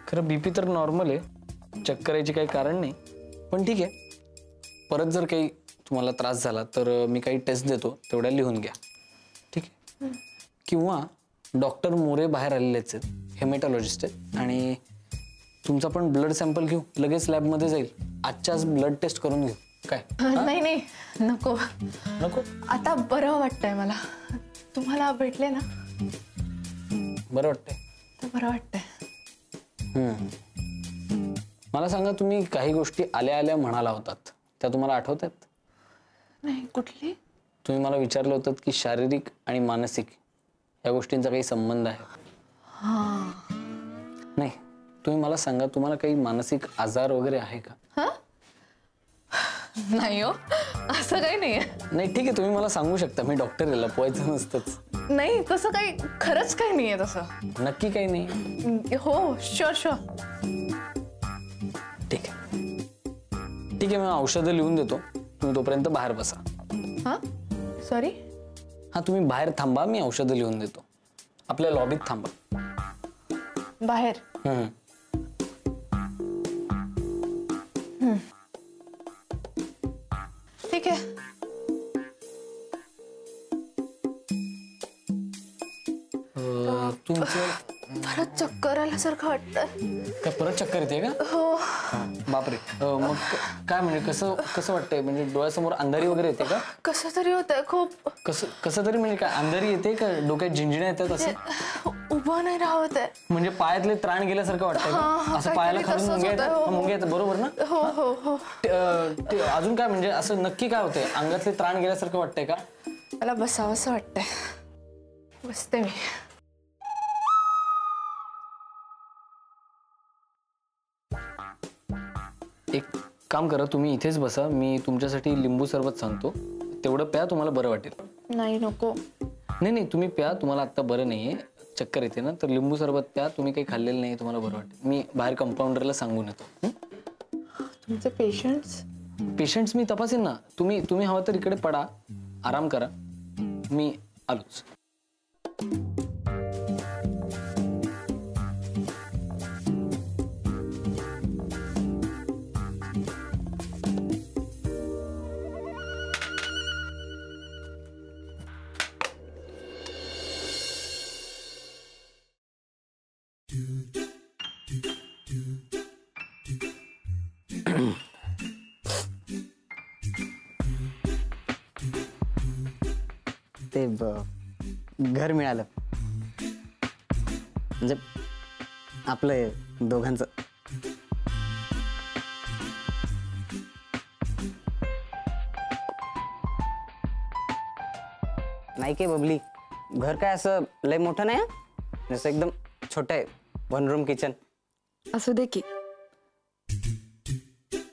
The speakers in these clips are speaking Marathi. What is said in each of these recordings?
खरं बीपी तर नॉर्मल आहे, चेक करायची काही कारण नाही, पण ठीक आहे. परत जर काही तुम्हाला त्रास झाला तर मी काही टेस्ट देतो, तेवढ्या लिहून घ्या, ठीक आहे? किंवा डॉक्टर मोरे बाहेर आलेलेच आहेत, हेमेटॉलॉजिस्ट आहेत, आणि तुमचा पण ब्लड सॅम्पल घेऊ, लगेच लॅबमध्ये जाईल. आजच्याच ब्लड टेस्ट करून घेऊ काय? नाही नाही नको नको, आता बरं वाटतंय मला. तुम्हाला भेटले ना बरं वाटतंय तर बरं वाटतंय. मला सांगा, तुम्ही काही गोष्टी आल्या आल्या म्हणाला होतात, त्या तुम्हाला आठवतात? नाही, कुठली? तुम्ही मला विचारलं होतं की शारीरिक आणि मानसिक या गोष्टींचा काही संबंध आहे? नाही, तुम्ही मला सांगा, तुम्हाला काही मानसिक आजार वगैरे आहे का? नाही हो, असं काही नाहीये. नाही ठीक आहे, तुम्ही मला सांगू शकता, मी डॉक्टर आहे, लपवायचं नसतंच. नाही, तसं काही खरंच काही नाहीये तसं. नक्की काही नाही? हो, शुअर शुअर. ठीक आहे ठीक आहे, मी औषधं लिहून देतो, तुम्ही तोपर्यंत बाहेर बसा. हा, सॉरी. हा, तुम्ही बाहेर थांबा, मी औषधं लिहून देतो. आपल्या लॉबीत थांबा. बाहेर? ठीक आहे. तुमचं परत चक्कर आल्यासारखं वाटतंय. काय परत चक्कर येते का? हो. बापरे. मग काय म्हणजे कसं कसं वाटतंय? म्हणजे डोळ्यासमोर अंधारी वगैरे येते का? कसं तरी होतंय खूप. कसं तरी म्हणजे काय, अंधारी येते का डोक्यात झिंजिण्या येतात असं? उभं नाही राहत आहे. म्हणजे पायातले त्राण गेल्यासारखं वाटतंय का? असं पायाला खालून मुंग्या येतात, बरोबर ना? हो हो हो. अजून काय म्हणजे असं नक्की काय होतंय? अंगातले त्राण गेल्यासारखं वाटतंय का? मला बसावंसं वाटतंय. बसते मी. एक काम करा, तुम्ही इथेच बसा, मी तुमच्यासाठी लिंबू सरबत सांगतो, तेवढं प्या, तुम्हाला बरं वाटेल. नाही नको. नाही नाही, तुम्ही प्या, तुम्हाला आता बरं नाहीये, चक्कर येते ना, तर लिंबू सरबत प्या, तुम्ही काही खाल्लेलं नाही, तुम्हाला बरं वाटेल. मी बाहेर कंपाऊंडरला सांगून येतो. तुमचे पेशंट्स मी तपासेन ना. तुम्ही हवं तर इकडे पडा, आराम करा, मी आलोच. ते घर मिळालं म्हणजे आपलं दोघांचं. नाही काय बबली, घर काय असं लय मोठं नाही, जसं एकदम छोटं आहे, 1 रूम किचन. असू दे की,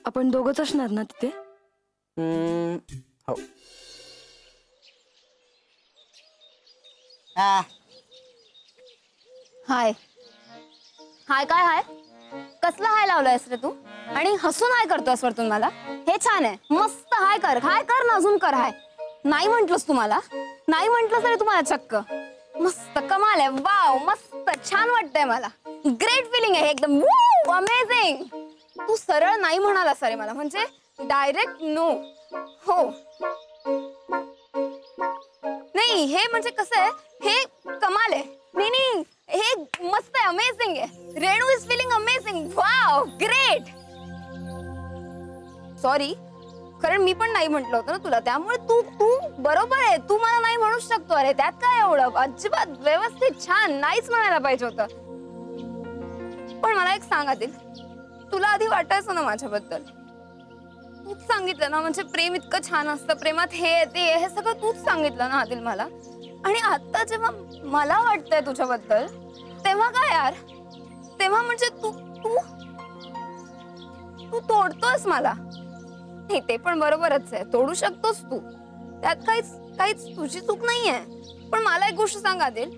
आपण दोघंच असणार ना तिथे? हो. हाय हाय, काय हाय? कसला हाय लावलायस रे तू? आणि हसून हाय करतोस वरतून मला? हे छान आहे, मस्त हाय कर ना, अजून कर हाय. नाही म्हंटलस तुम्हाला? नाही म्हंटलस रे तुम्हाला चक्क? मस्त, कमाल आहे, वाव, मस्त छान वाटतंय मला. ग्रेट फिलिंग आहे एकदम, अमेझिंग. तू सरळ नाही म्हणालास रे मला, म्हणजे डायरेक्ट नो. हो नाही, हे म्हणजे कसं आहे, हे कमाल आहे. नाही, हे मस्त आहे, अमेझिंग आहे. Renu is feeling amazing, wow, great. Sorry, कारण मी पण नाही म्हटलं होतं ना तुला, त्यामुळे तू बरोबर आहे, तू मला नाही म्हणू शकतो. अरे त्यात काय एवढं, अजिबात व्यवस्थित, छान, नाहीच म्हणायला पाहिजे होतं. पण मला एक सांग आदिल, तुला आधी वाटायचं ना माझ्याबद्दल? तूच सांगितलं ना, म्हणजे प्रेम इतकं छान असतं, प्रेमात हे ते हे सगळं तूच सांगितलं ना आदिल मला. आणि आता जेव्हा मला वाटतंय तुझ्याबद्दल, तेव्हा काय यार, तेव्हा म्हणजे तू तू तू तोडतोस मला. नाही, ते पण बरोबरच आहे, तोडू शकतोस तू, त्यात काहीच तुझी चूक नाहीये. पण मला एक गोष्ट सांग आदिल,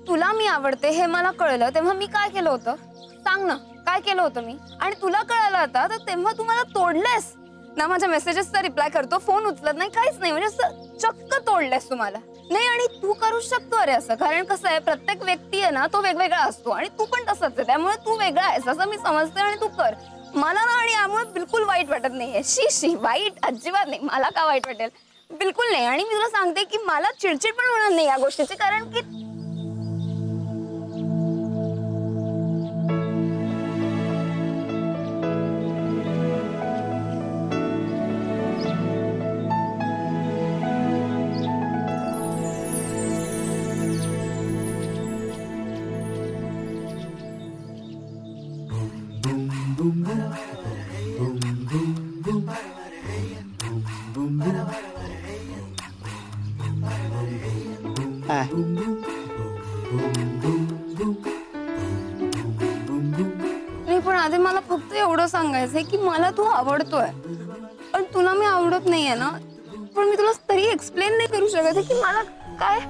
तुला मी आवडते हे मला कळलं तेव्हा मी काय केलं होतं? सांग ना, काय केलं होतं मी? आणि तुला कळालं आता तर तेव्हा तू मला तोडलेस. ना माझ्या मेसेजेसचा रिप्लाय करतो, फोन उचलत नाही, काहीच नाही. म्हणजे असं चक्क तोडलंयस तुम्हाला. नाही आणि तू करू शकतो अरे असं, कारण कसं आहे प्रत्येक व्यक्ती आहे ना तो वेगवेगळा असतो आणि तू पण तसंच आहे, त्यामुळे तू वेगळा आहेस असं मी समजते आणि तू कर. मला ना आणि यामुळे बिलकुल वाईट वाटत नाहीये. शी वाईट अजिबात नाही. मला का वाईट वाटेल? बिलकुल नाही. आणि मी तुला सांगते की मला चिडचिड पण होणार नाही या गोष्टीची, कारण की नाही. पण आधी मला फक्त एवढं सांगायचंय की मला तू आवडतोय, पण तुला मी आवडत नाहीये ना. पण मी तुला तरी एक्सप्लेन नाही करू शकत की मला काय.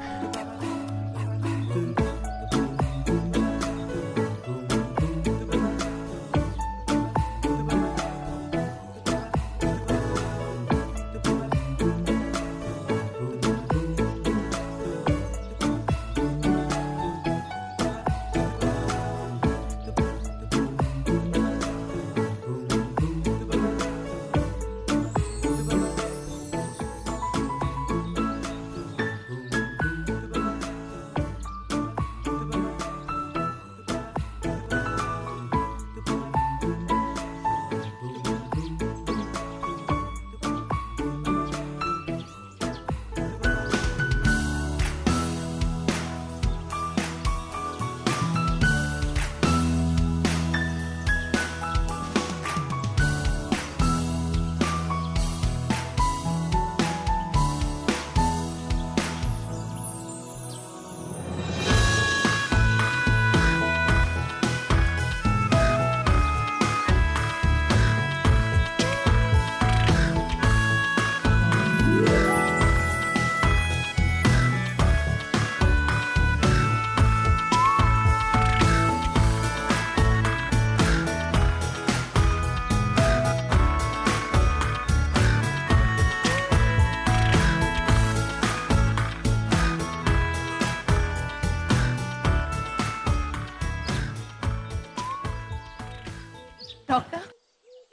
Doctor,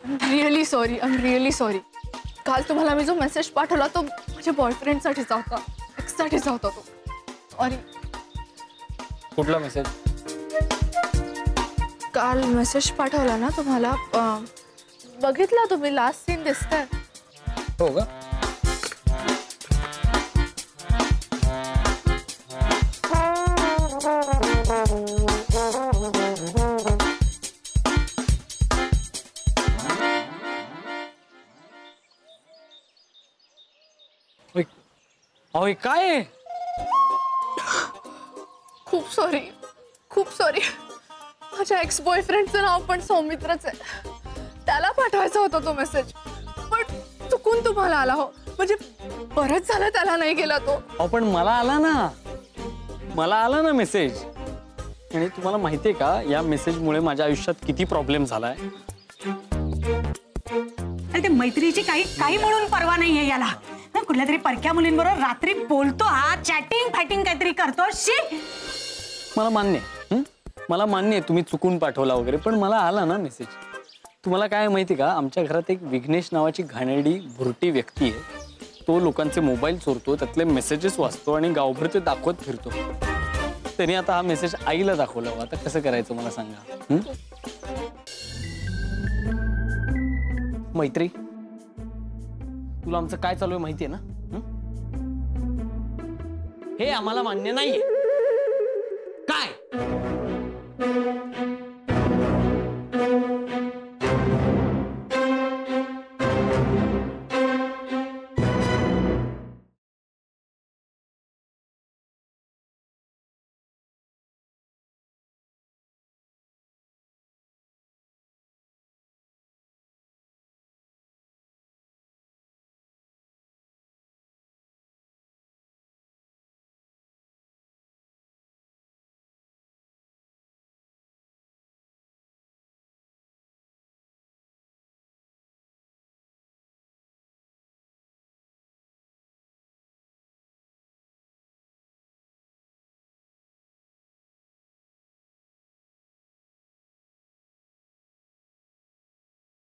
I am really sorry. काल तुम्हाला मी जो मेसेज पाठवला तो माझ्या बॉयफ्रेंडसाठीचा होता, एक्ससाठीचा होता तो. सॉरी. कुठला मेसेज? काल मेसेज पाठवला ना तुम्हाला, बघितला तुम्ही, लास्ट सीन दिसतंय. हो का? अहो काय आहे? खूप सॉरी. माझ्या एक्स बॉयफ्रेंडचं नाव पण सौमित्रच आहे. त्याला पाठवायचा होता तो मेसेज, पण चुकून तुम्हाला आला. हो म्हणजे बरंच झालं त्याला नाही गेला तो. अहो पण मला आला ना मेसेज. आणि तुम्हाला माहितीये का या मेसेजमुळे माझ्या आयुष्यात किती प्रॉब्लेम झालाय. अरे ते मैत्रीची काही म्हणून परवा नाहीये याला. कुठल्या तरी परक्या मुलींबरोबर रात्री बोलतो, हा चॅटिंग फॅटिंग काहीतरी करतो. शी. मला मान्य आहे तुम्ही चुकून पाठवला वगैरे, पण मला आला ना मेसेज. तुम्हाला काय माहिती का, आमच्या घरात एक विघ्नेश नावाची घाणेरडी भुरटी व्यक्ती आहे. तो लोकांचे मोबाईल चोरतो, त्यातले मेसेजेस वाचतो आणि गावभर ते दाखवत फिरतो. त्याने आता हा मेसेज आईला दाखवला. आता कसं करायचं मला सांगा. मैत्री, तुला आमचं काय चालू आहे माहितीये ना? हे आम्हाला मान्य नाहीये.